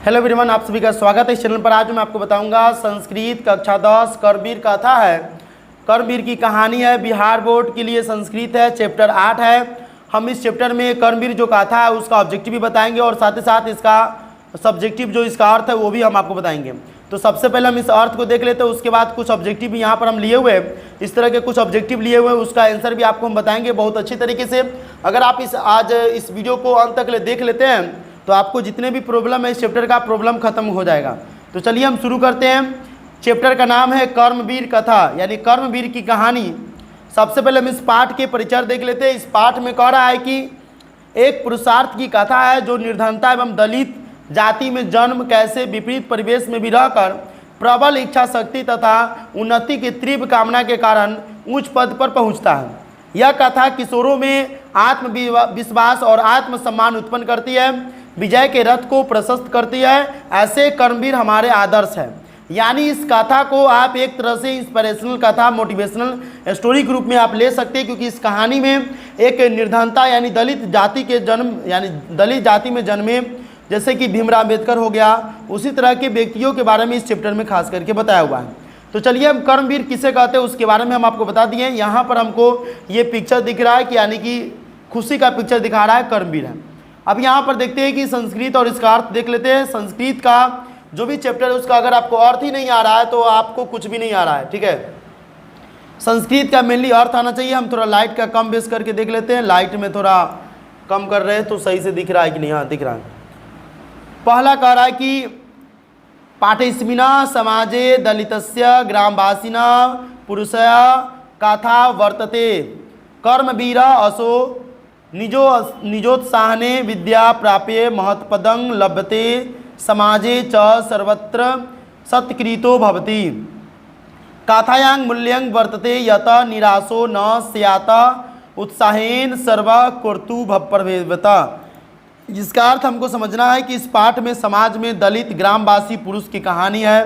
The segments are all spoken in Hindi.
हेलो एवरीवन, आप सभी का स्वागत है इस चैनल पर। आज मैं आपको बताऊंगा संस्कृत कक्षा 10 कर्मवीर कथा है। कर्मवीर की कहानी है, बिहार बोर्ड के लिए संस्कृत है, चैप्टर 8 है। हम इस चैप्टर में कर्मवीर जो कथा है उसका ऑब्जेक्टिव भी बताएंगे और साथ ही साथ इसका सब्जेक्टिव जो इसका अर्थ है वो भी हम आपको बताएंगे। तो सबसे पहले हम इस अर्थ को देख लेते हैं, उसके बाद कुछ ऑब्जेक्टिव यहाँ पर हम लिए हुए इस तरह के कुछ ऑब्जेक्टिव लिए हुए, उसका आंसर भी आपको हम बताएंगे बहुत अच्छी तरीके से। अगर आप आज इस वीडियो को अंत तक देख लेते हैं तो आपको जितने भी प्रॉब्लम है इस चैप्टर का प्रॉब्लम खत्म हो जाएगा। तो चलिए हम शुरू करते हैं। चैप्टर का नाम है कर्मवीर कथा यानी कर्मवीर की कहानी। सबसे पहले हम इस पाठ के परिचय देख लेते हैं। इस पाठ में कह रहा है कि एक पुरुषार्थ की कथा है जो निर्धनता एवं दलित जाति में जन्म कैसे विपरीत परिवेश में भी रहकर प्रबल इच्छा शक्ति तथा उन्नति की तीव्र कामना के कारण उच्च पद पर पहुंचता है। यह कथा किशोरों में आत्मविश्वास और आत्मसम्मान उत्पन्न करती है, विजय के रथ को प्रशस्त करती है। ऐसे कर्मवीर हमारे आदर्श हैं। यानी इस कथा को आप एक तरह से इंस्पिरेशनल कथा, मोटिवेशनल स्टोरी के रूप में आप ले सकते हैं, क्योंकि इस कहानी में एक निर्धनता यानी दलित जाति के जन्म यानी दलित जाति में जन्मे जैसे कि भीमराव अम्बेडकर हो गया, उसी तरह के व्यक्तियों के बारे में इस चैप्टर में खास करके बताया हुआ है। तो चलिए हम कर्मवीर किसे कहते हैं उसके बारे में हम आपको बता दिए। यहाँ पर हमको ये पिक्चर दिख रहा है कि यानी कि खुशी का पिक्चर दिखा रहा है, कर्मवीर है। अब यहाँ पर देखते हैं कि संस्कृत और इसका अर्थ देख लेते हैं। संस्कृत का जो भी चैप्टर है उसका अगर आपको अर्थ ही नहीं आ रहा है तो आपको कुछ भी नहीं आ रहा है, ठीक है। संस्कृत का मेनली अर्थ आना चाहिए। हम थोड़ा लाइट का कम बेस करके देख लेते हैं। लाइट में थोड़ा कम कर रहे हैं तो सही से दिख रहा है कि नहीं? हाँ, दिख रहा है। पहला कह रहा है कि पाठेस्मिना समाजे दलितस्य ग्रामवासिना पुरुषया कथा वर्तते कर्मवीर असो निजोत्साहने विद्या प्राप्य महत्पदं लभते समाजे च सर्वत्र सत्कृतो भवति। कथायां मूल्यं वर्तते यत निराशो न स्यात् उत्साहेन सर्व कर्तु भवेत्। जिसका अर्थ हमको समझना है कि इस पाठ में समाज में दलित ग्रामवासी पुरुष की कहानी है।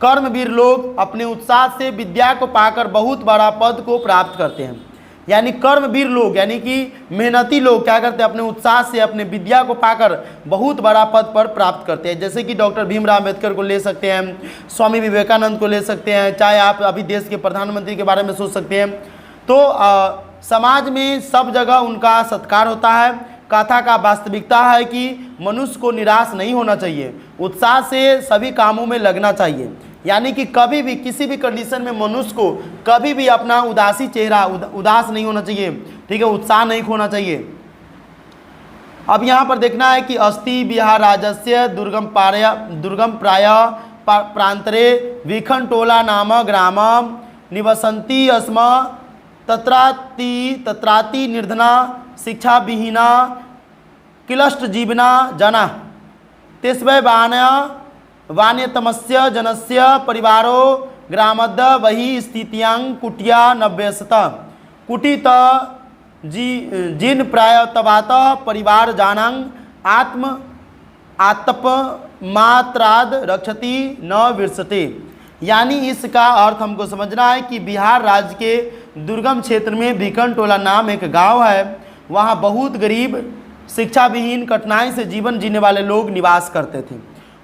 कर्मवीर लोग अपने उत्साह से विद्या को पाकर बहुत बड़ा पद को प्राप्त करते हैं। यानी कर्मवीर लोग यानी कि मेहनती लोग क्या करते हैं, अपने उत्साह से अपने विद्या को पाकर बहुत बड़ा पद पर प्राप्त करते हैं। जैसे कि डॉक्टर भीमराव अम्बेडकर को ले सकते हैं, स्वामी विवेकानंद को ले सकते हैं, चाहे आप अभी देश के प्रधानमंत्री के बारे में सोच सकते हैं। तो समाज में सब जगह उनका सत्कार होता है। कथा का वास्तविकता है कि मनुष्य को निराश नहीं होना चाहिए, उत्साह से सभी कामों में लगना चाहिए। यानी कि कभी भी किसी भी कंडीशन में मनुष्य को कभी भी अपना उदासी चेहरा उदास नहीं होना चाहिए, ठीक है, उत्साह नहीं खोना चाहिए। अब यहाँ पर देखना है कि अस्ति बिहार राज्यस्य दुर्गम प्राय प्रांतरे विखंटोला नाम ग्राम निवसन्ति अस्म तत्राति निर्धना शिक्षा विहीना क्लिष्ट जीवना जना तेस्वै वान्यतमस्य जनस्य परिवारो ग्रामद् वही स्थितियां कुटिया नव्यसत कुटित जिन प्रायतवात परिवार जानां आत्प मात्राद रक्षति न विरसते। यानी इसका अर्थ हमको समझना है कि बिहार राज्य के दुर्गम क्षेत्र में भिखनटोला नाम एक गांव है। वहाँ बहुत गरीब, शिक्षा विहीन, कठिनाई से जीवन जीने वाले लोग निवास करते थे।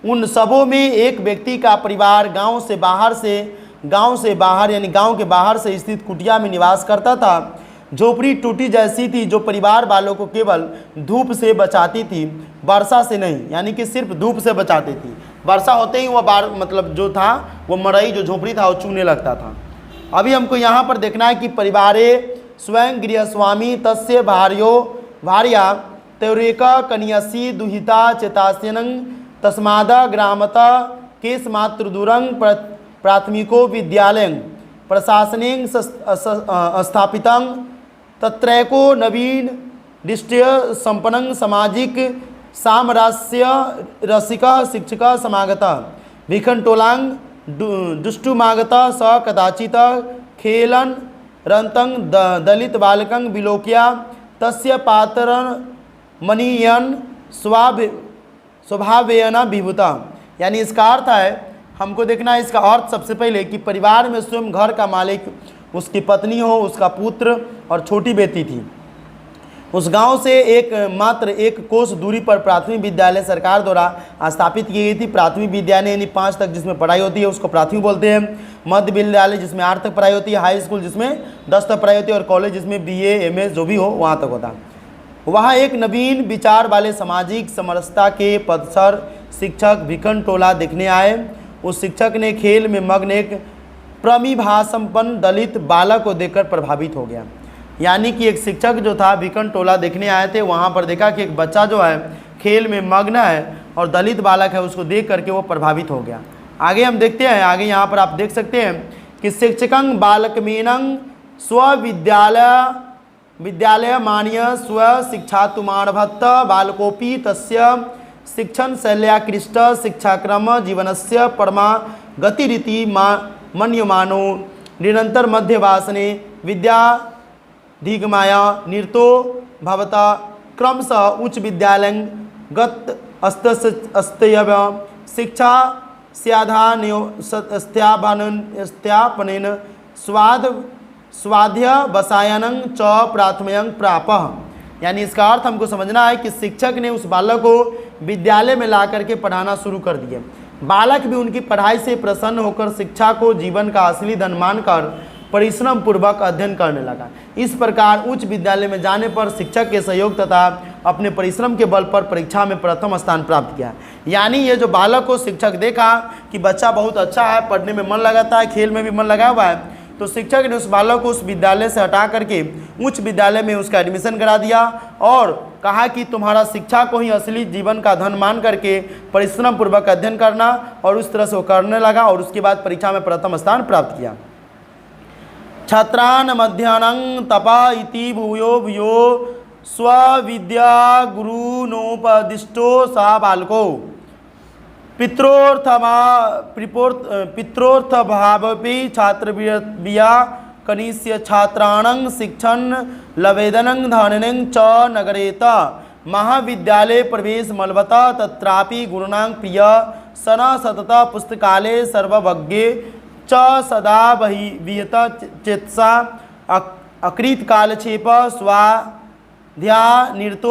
उन सबों में एक व्यक्ति का परिवार गांव से बाहर यानी गांव के बाहर से स्थित कुटिया में निवास करता था। झोपड़ी टूटी जैसी थी जो परिवार वालों को केवल धूप से बचाती थी, वर्षा से नहीं, यानी कि सिर्फ धूप से बचाती थी। वर्षा होते ही वह मतलब जो था वो मड़ई जो झोपड़ी था वो चूने लगता था। अभी हमको यहाँ पर देखना है कि परिवारे स्वयं गृहस्वामी तस्य भार्या तौरेका कन्यासी दुहिता चेतास्यनं तस्माद ग्रामता केशमात्र दूरं प्राथमिको विद्यालयं प्रशासनेन स्थापितं तत्रैको नवीन दृष्टि संपन्न सामाजिक सामरस्य रसिक शिक्षक समागत विखंटोलां दुष्टुमागत स कदाचित खेलन रंतं दलित बालकं विलोक्य तस्य पात्रं मनीयन स्वभावेन विभूता। यानी इसका अर्थ है हमको देखना है इसका अर्थ सबसे पहले कि परिवार में स्वयं घर का मालिक उसकी पत्नी हो, उसका पुत्र और छोटी बेटी थी। उस गांव से मात्र एक कोस दूरी पर प्राथमिक विद्यालय सरकार द्वारा स्थापित की गई थी। प्राथमिक विद्यालय यानी 5 तक जिसमें पढ़ाई होती है उसको प्राथमिक बोलते हैं। मध्य विद्यालय जिसमें 8 तक पढ़ाई होती है, हाई स्कूल जिसमें 10 तक पढ़ाई होती है और कॉलेज जिसमें BA MS जो भी हो वहाँ तक होता है। वहाँ एक नवीन विचार वाले सामाजिक समरसता के पदसर शिक्षक भिखन टोला देखने आए। उस शिक्षक ने खेल में मग्न एक प्रतिभासंपन्न दलित बालक को देखकर प्रभावित हो गया। यानी कि एक शिक्षक जो था भिखन टोला देखने आए थे, वहाँ पर देखा कि एक बच्चा जो है खेल में मग्न है और दलित बालक है, उसको देख करके वो प्रभावित हो गया। आगे हम देखते हैं, आगे यहाँ पर आप देख सकते हैं कि शिक्षकं बालकमेनं विद्यालय मान्य स्व शिक्षातुमारभत बालकोपि तस्य शिक्षण शैल्याकृष्ट शिक्षाक्रम जीवनस्य परमा गतिरिति मन्यमानो निरंतर मध्यवासने विद्याधिगमाया निरतो भवता क्रमशः उच्च विद्यालय गत अस्तयव शिक्षा स्याधान्योस्त्यापनेन स्वाध्यावसायनं च प्राथम्यं प्रापः। यानी इसका अर्थ हमको समझना है कि शिक्षक ने उस बालक को विद्यालय में ला करके पढ़ाना शुरू कर दिया। बालक भी उनकी पढ़ाई से प्रसन्न होकर शिक्षा को जीवन का असली धन मानकर परिश्रम पूर्वक अध्ययन करने लगा। इस प्रकार उच्च विद्यालय में जाने पर शिक्षक के सहयोग तथा अपने परिश्रम के बल पर परीक्षा में प्रथम स्थान प्राप्त किया। यानी ये जो बालक को शिक्षक देखा कि बच्चा बहुत अच्छा है, पढ़ने में मन लगाता है, खेल में भी मन लगा हुआ है, तो शिक्षक ने उस बालक को उस विद्यालय से हटा करके उच्च विद्यालय में उसका एडमिशन करा दिया और कहा कि तुम्हारा शिक्षा को ही असली जीवन का धन मान करके परिश्रम पूर्वक अध्ययन करना, और उस तरह से वो करने लगा और उसके बाद परीक्षा में प्रथम स्थान प्राप्त किया। छात्रान् मध्याह्नं तपा इति भूयो भूयो स्वविद्या गुरुनोपदिष्टो सा बालको पित्रोर्थभावपि छात्रविया कनिष्य छात्राणां शिक्षण लवेदनं धननं च नगरेत महाविद्यालय प्रवेश मलबता तत्रापि गुरुणां प्रिय सन सतत पुस्तकालय सर्वज्ञे च सदा विहत चेतसा अकृत कालक्षेप स्वाध्यायनिरतो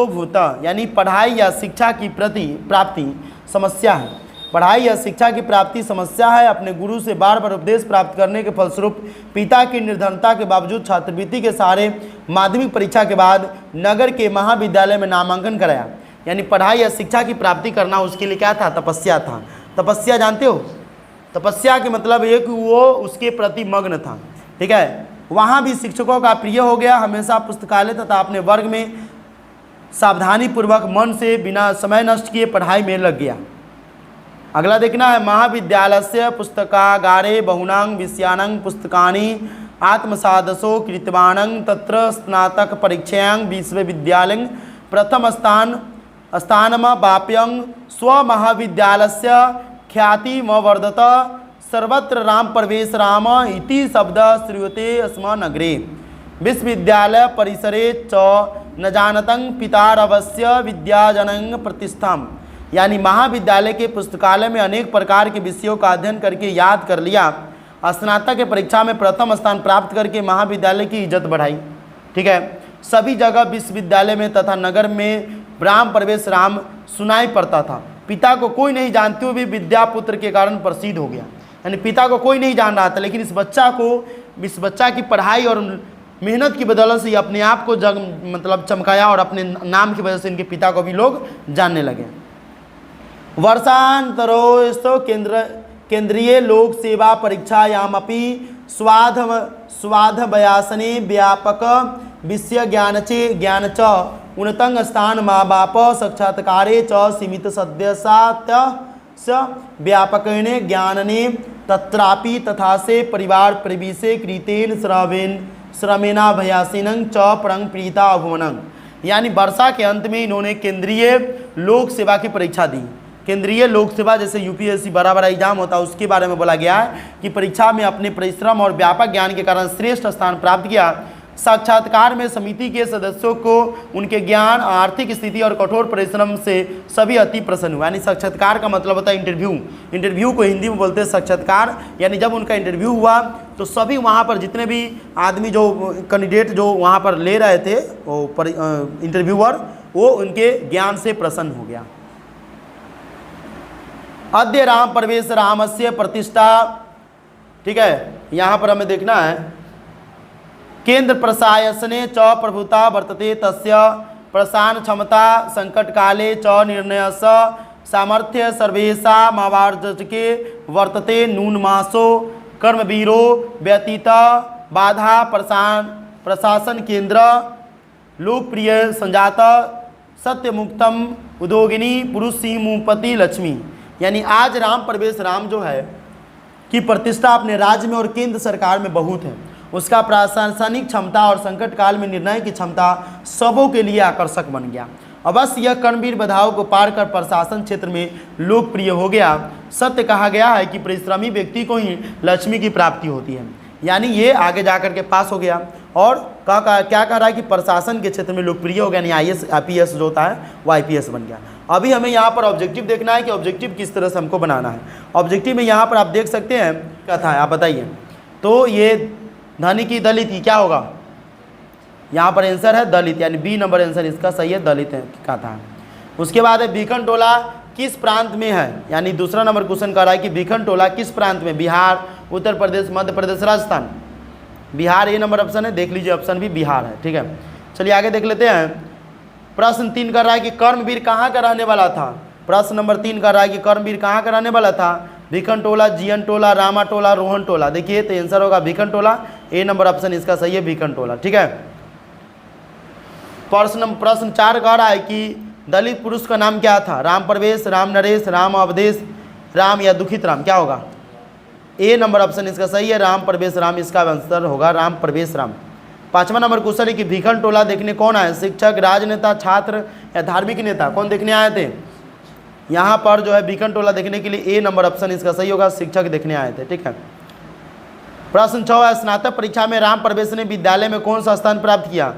भूत। यानी पढ़ाई या शिक्षा की प्राप्ति समस्या है। पढ़ाई या शिक्षा की प्राप्ति समस्या है। अपने गुरु से बार बार उपदेश प्राप्त करने के फलस्वरूप पिता की निर्धनता के बावजूद छात्रवृत्ति के सहारे माध्यमिक परीक्षा के बाद नगर के महाविद्यालय में नामांकन कराया। यानी पढ़ाई या शिक्षा की प्राप्ति करना उसके लिए क्या था? तपस्या था। तपस्या जानते हो? तपस्या के मतलब ये कि वो उसके प्रति मग्न था। ठीक है, वहाँ भी शिक्षकों का प्रिय हो गया। हमेशा पुस्तकालय तथा अपने वर्ग में सावधानी पूर्वक मन से बिना समय नष्ट किए पढ़ाई में लग गया। अगला देखना है, महाविद्यालयस्य पुस्तकागारे बहुनां विषयाणां पुस्तकानि आत्मसादसो कृतवान् तत्र स्नातक परीक्षायां विश्वविद्यालयं प्रथम स्थानमवाप्य स्वमहाविद्यालयस्य ख्यातिमवर्धत सर्वत्र राम प्रवेश राम इति शब्द श्रूयते स्म नगरे विश्वविद्यालय परिसरे च न जानतं पितारवस्य विद्याजनं प्रतिष्ठाम्। यानी महाविद्यालय के पुस्तकालय में अनेक प्रकार के विषयों का अध्ययन करके याद कर लिया, स्नातक की परीक्षा में प्रथम स्थान प्राप्त करके महाविद्यालय की इज्जत बढ़ाई। ठीक है, सभी जगह विश्वविद्यालय में तथा नगर में राम प्रवेश राम सुनाई पड़ता था। पिता को कोई नहीं जानते हुए भी विद्यापुत्र के कारण प्रसिद्ध हो गया। यानी पिता को कोई नहीं जान रहा था, लेकिन इस बच्चा की पढ़ाई और मेहनत की बदौलत से अपने आप को चमकाया और अपने नाम की वजह से इनके पिता को भी लोग जानने लगे। वर्षांतरोस्तो केंद्रीय लोक सेवा परीक्षायामपि स्वाध्यासने व्यापक विषय ज्ञान च उन्नतं स्थान माँ बाप साक्षात्कारे च सीमित सदस्यस्य व्यापकेन ज्ञानने तत्रापि तथा से परिवार प्रवेशे कृतेन श्रमेणाभ्यासेन च परं प्रीता अभवनं। यानी वर्षा के अंत में इन्होंने केंद्रीय लोक सेवा की परीक्षा दी। केंद्रीय लोक सेवा जैसे यूपीएससी बड़ा एग्जाम होता है, उसके बारे में बोला गया है कि परीक्षा में अपने परिश्रम और व्यापक ज्ञान के कारण श्रेष्ठ स्थान प्राप्त किया। साक्षात्कार में समिति के सदस्यों को उनके ज्ञान, आर्थिक स्थिति और कठोर परिश्रम से सभी अति प्रसन्न हुआ। यानी साक्षात्कार का मतलब होता है इंटरव्यू। इंटरव्यू को हिंदी में बोलते हैं साक्षात्कार। यानी जब उनका इंटरव्यू हुआ तो सभी वहाँ पर जितने भी आदमी जो कैंडिडेट जो वहाँ पर ले रहे थे वो इंटरव्यूअर, वो उनके ज्ञान से प्रसन्न हो गया। अद्य राम प्रवेश रामस्य प्रतिष्ठा, ठीक है, यहाँ पर हमें देखना है केंद्र प्रशासने च प्रभुता वर्तते तस्य प्रसारण क्षमता संकट काले च निर्णयस सामर्थ्य सर्वेषामावार्जके वर्तते नूनमासो कर्मवीरो व्यतीत बाधा प्रशासन केंद्र लोकप्रिय संजात सत्यमुक्तम उद्योगिनी पुरुष सिंहपति लक्ष्मी। यानी आज राम प्रवेश राम जो है की प्रतिष्ठा अपने राज्य में और केंद्र सरकार में बहुत है। उसका प्रशासनिक क्षमता और संकट काल में निर्णय की क्षमता सबों के लिए आकर्षक बन गया। अवश्य यह कर्मवीर बाधाओं को पार कर प्रशासन क्षेत्र में लोकप्रिय हो गया। सत्य कहा गया है कि परिश्रमी व्यक्ति को ही लक्ष्मी की प्राप्ति होती है। यानी ये आगे जाकर के पास हो गया और क्या कह रहा है कि प्रशासन के क्षेत्र में लोकप्रिय हो गया, यानी IAS IPS जो होता है वो IPS बन गया। अभी हमें यहाँ पर ऑब्जेक्टिव देखना है कि ऑब्जेक्टिव किस तरह से हमको बनाना है। ऑब्जेक्टिव में यहाँ पर आप देख सकते हैं क्या था, आप बताइए। तो ये धनी की दलित की क्या होगा, यहाँ पर आंसर है दलित, यानी बी नंबर आंसर इसका सही है, दलित है का था। उसके बाद है बीकन टोला किस प्रांत में है, यानी दूसरा नंबर क्वेश्चन कर रहा है कि बीकन टोला किस प्रांत में, बिहार, उत्तर प्रदेश, मध्य प्रदेश, राजस्थान। बिहार ए नंबर ऑप्शन है, देख लीजिए ऑप्शन भी बिहार है। ठीक है, चलिए आगे देख लेते हैं। प्रश्न 3 कर रहा है कि कर्मवीर कहाँ का रहने वाला था। प्रश्न नंबर 3 कर रहा है कि कर्मवीर कहाँ का रहने वाला था। भिखन टोला, जीएन टोला, रामा टोला, रोहन टोला। देखिए तो आंसर होगा भिखन टोला, ए नंबर ऑप्शन इसका सही है, भिखन टोला। ठीक है, प्रश्न 4 कह रहा है कि दलित पुरुष का नाम क्या था। राम प्रवेश, राम नरेश, राम अवधेश, राम या दुखित राम, क्या होगा। ए नंबर ऑप्शन इसका सही है, राम प्रवेश राम, इसका आंसर होगा राम प्रवेश राम। 5वां नंबर क्वेश्चन है कि भिखन टोला देखने कौन आए, शिक्षक, राजनेता, छात्र या धार्मिक नेता, कौन देखने आए थे। यहाँ पर जो है भिखन टोला देखने के लिए ए नंबर ऑप्शन इसका सही होगा, शिक्षक देखने आए थे। ठीक है, प्रश्न 6 है स्नातक परीक्षा में राम प्रवेश ने विद्यालय में कौन सा स्थान प्राप्त किया।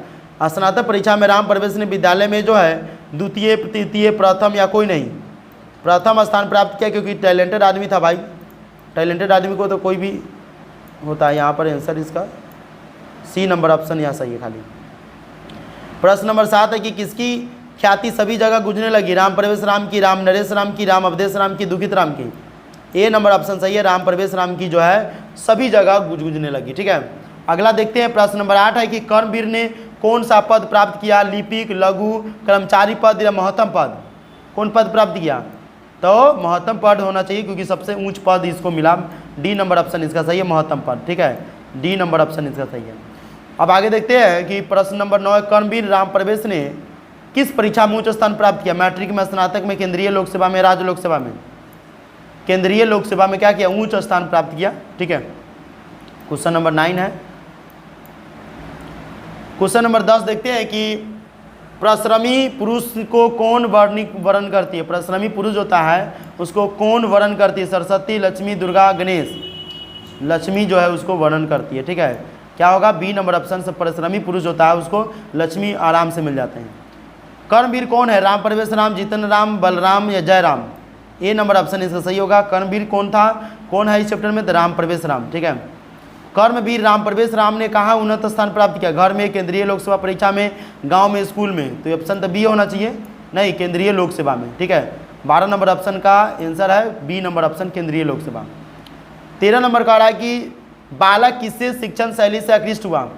स्नातक परीक्षा में राम प्रवेश ने विद्यालय में जो है द्वितीय, तृतीय, प्रथम या कोई नहीं, प्रथम स्थान प्राप्त किया, क्योंकि टैलेंटेड आदमी था भाई। टैलेंटेड आदमी को तो कोई भी होता है। यहाँ पर आंसर इसका सी नंबर ऑप्शन यहाँ सही है खाली। प्रश्न नंबर 7 है कि किसकी ख्याति सभी जगह गूंजने लगी। राम प्रवेश राम की, राम नरेश राम की, राम अवधेश राम की, दुखित राम की। ए नंबर ऑप्शन सही है, राम प्रवेश राम की जो है सभी जगह गूंजने लगी। ठीक है, अगला देखते हैं। प्रश्न नंबर 8 है कि कर्मवीर ने कौन सा पद प्राप्त किया, लिपिक, लघु, कर्मचारी पद या महत्तम पद। कौन पद प्राप्त किया, तो महत्तम पद होना चाहिए, क्योंकि सबसे ऊंच पद इसको मिला। डी नंबर ऑप्शन इसका सही है, महत्तम पद। ठीक है, डी नंबर ऑप्शन इसका सही है। अब आगे देखते हैं कि प्रश्न नंबर 9 कर्मवीर राम प्रवेश ने किस परीक्षा में उच्च स्थान प्राप्त किया। मैट्रिक में, स्नातक में, केंद्रीय लोक सेवा में, राज्य लोक सेवा में। केंद्रीय लोक सेवा में क्या किया, उच्च स्थान प्राप्त किया। ठीक है, क्वेश्चन नंबर 9 है। क्वेश्चन नंबर 10 देखते हैं कि परिश्रमी पुरुष को कौन वर्ण करती है। परिश्रमी पुरुष होता है उसको कौन वर्ण करती है। सरस्वती, लक्ष्मी, दुर्गा, गणेश। लक्ष्मी जो है उसको वर्णन करती है। ठीक है, क्या होगा, बी नंबर ऑप्शन से परिश्रमी पुरुष होता है उसको लक्ष्मी आराम से मिल जाते हैं। कर्मवीर कौन है, राम प्रवेश राम, जितन राम, बलराम या जयराम। ए नंबर ऑप्शन इसका सही होगा। कर्मवीर कौन था, कौन है इस चैप्टर में, तो राम प्रवेश राम। ठीक है, कर्मवीर राम प्रवेश राम ने कहाँ उन्नत स्थान प्राप्त किया। घर में, केंद्रीय लोक सेवा परीक्षा में, गांव में, स्कूल में। तो ऑप्शन तो बी होना चाहिए, नहीं, केंद्रीय लोक सेवा में। ठीक है, 12 नंबर ऑप्शन का आंसर है बी नंबर ऑप्शन, केंद्रीय लोक सेवा। 13 नंबर का रहा है कि बालक किससे शिक्षण शैली से आकृष्ट हुआ।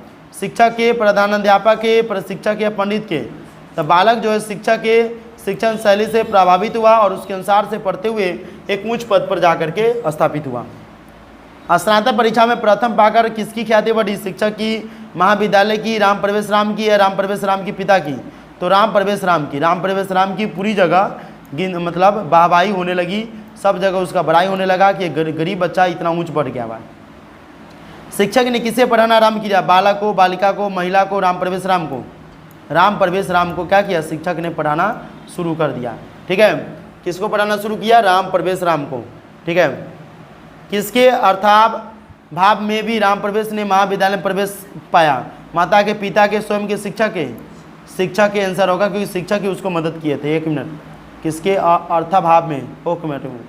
शिक्षक के, प्रधानाध्यापक के, प्रशिक्षक या पंडित के। तो बालक जो है शिक्षक के शिक्षण शैली से प्रभावित हुआ और उसके अनुसार से पढ़ते हुए एक उच्च पद पर जाकर के स्थापित हुआ। स्नातक परीक्षा में प्रथम पाकर किसकी ख्याति बढ़ी। शिक्षक की, महाविद्यालय की, राम प्रवेश राम की या राम प्रवेश राम की पिता की। तो राम प्रवेश राम की। राम प्रवेश राम की पूरी जगह मतलब वाहवाही होने लगी, सब जगह उसका बड़ाई होने लगा कि गरीब बच्चा इतना ऊंच बढ़ गया हुआ। शिक्षक ने किसे पढ़ाना आरम्भ किया। बालक को, बालिका को, महिला को, राम प्रवेश राम को। राम प्रवेश राम को क्या किया, शिक्षक ने पढ़ाना शुरू कर दिया। ठीक है, किसको पढ़ाना शुरू किया, राम प्रवेश राम को। ठीक है, किसके अर्थात भाव में भी राम प्रवेश ने महाविद्यालय में प्रवेश पाया। माता के, पिता के, स्वयं के, शिक्षक के। शिक्षक के आंसर होगा, क्योंकि शिक्षक ही उसको मदद किए थे। 1 मिनट, किसके अर्थाभाव में, 1 मिनट में,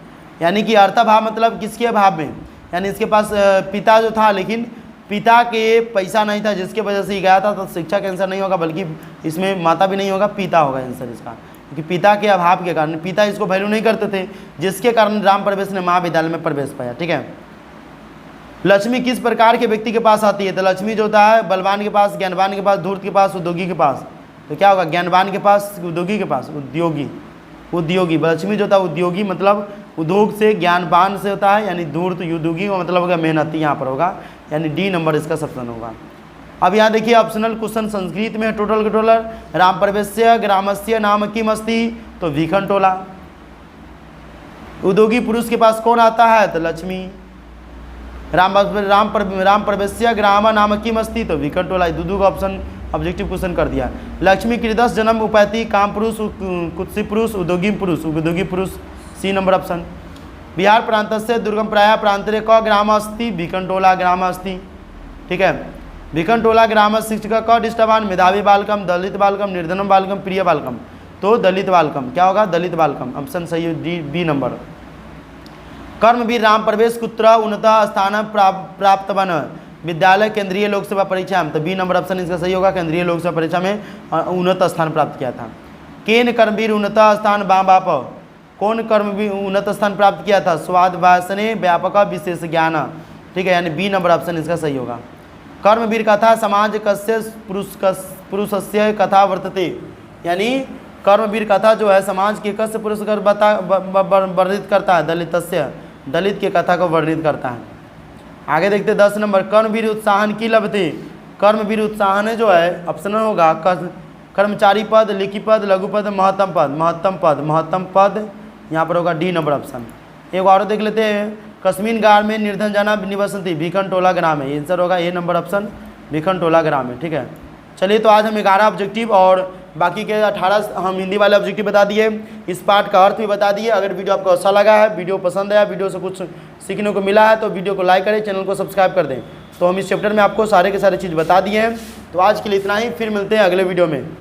यानी कि अर्थाभाव मतलब किसके अभाव में, यानी इसके पास पिता जो था, लेकिन पिता के पैसा नहीं था जिसके वजह से ही गया था, तो शिक्षा का आंसर नहीं होगा, बल्कि इसमें माता भी नहीं होगा, पिता होगा आंसर इसका, क्योंकि पिता के अभाव के कारण पिता इसको वैल्यू नहीं करते थे, जिसके कारण राम प्रवेश ने महाविद्यालय में प्रवेश पाया। ठीक है। लक्ष्मी किस प्रकार के व्यक्ति के पास आती है? तो लक्ष्मी जो होता है बलवान के पास, ज्ञानवान के पास, धूर्त के पास, उद्योगी के पास। तो क्या होगा? ज्ञानवान के पास, उद्योगी के पास, उद्योगी। लक्ष्मी जो होता है उद्योगी, मतलब उद्योग से, ज्ञानवान से होता है, यानी धूर्त उद्योगी का मतलब होगा मेहनती, यहाँ पर होगा, यानी डी नंबर इसका ऑप्शन होगा। अब यहाँ देखिए ऑप्शनल क्वेश्चन संस्कृत में टोटल टोटल राम प्रवेश्य ग्रामस्य नाम किम अस्ति? तो विखंटोला। उद्योगी पुरुष के पास कौन आता है? तो लक्ष्मी। राम प्रवेश्य ग्राम नाम किम अस्ति? तो विखंटोला। दो का ऑप्शन ऑब्जेक्टिव क्वेश्चन कर दिया। लक्ष्मी कृतस जन्म उपैति काम पुरुष कुत्सी पुरुष उद्योगी पुरुष, सी नंबर ऑप्शन। बिहार प्रांत से दुर्गम प्राय प्रांतरे क ग्राम अस्ति? विखंटोला ग्राम अस्ति। ठीक है। विखंटोला ग्राम शिक्षक क डिष्टवान मेधावी बालकम, दलित बालकम, निर्धनम बालकम, प्रिय बालकम? तो दलित बालकम। क्या होगा? दलित बालकम, ऑप्शन सही है, बी नंबर। कर्मवीर राम प्रवेश कुत्र उन्नत स्थान प्राप्त बन? विद्यालय केंद्रीय लोक सेवा परीक्षा में। तो बी नंबर ऑप्शन इसका सही होगा, केंद्रीय लोक सेवा परीक्षा में उन्नत स्थान प्राप्त किया था। केन कर्मवीर उन्नत स्थान बाम बाप? कौन कर्मवीर उन्नत स्थान प्राप्त किया था? स्वाद भाषणे व्यापक विशेष ज्ञान। ठीक है, यानी बी नंबर ऑप्शन इसका सही होगा। कर्मवीर कथा समाज कस्य पुरुषस्य कथा वर्तते? यानी कर्मवीर कथा जो है समाज के कस्य पुरुष वर्णित करता है? दलितस्य, दलित के कथा को वर्णित करता है। आगे देखते 10 नंबर। कर्मवीर उत्साहन की लभते? कर्मवीर उत्साहन जो है ऑप्शन होगा कर्मचारी पद, लिखी पद, लघु पद, महत्तम पद यहाँ पर होगा, डी नंबर ऑप्शन। एक और देख लेते हैं। कश्मीर गाँव में निर्धन जना निवसती? विखंटोला ग्राम है, आंसर होगा ए नंबर ऑप्शन, विखंटोला ग्राम है। ठीक है। चलिए, तो आज हम 11 ऑब्जेक्टिव और बाकी के 18 हम हिंदी वाले ऑब्जेक्टिव बता दिए, इस पार्ट का अर्थ भी बता दिए। अगर वीडियो आपको अच्छा लगा है, वीडियो पसंद आया, वीडियो से कुछ सीखने को मिला है, तो वीडियो को लाइक करें, चैनल को सब्सक्राइब कर दें। तो हम इस चैप्टर में आपको सारे के सारे चीज़ बता दिए हैं। तो आज के लिए इतना ही, फिर मिलते हैं अगले वीडियो में।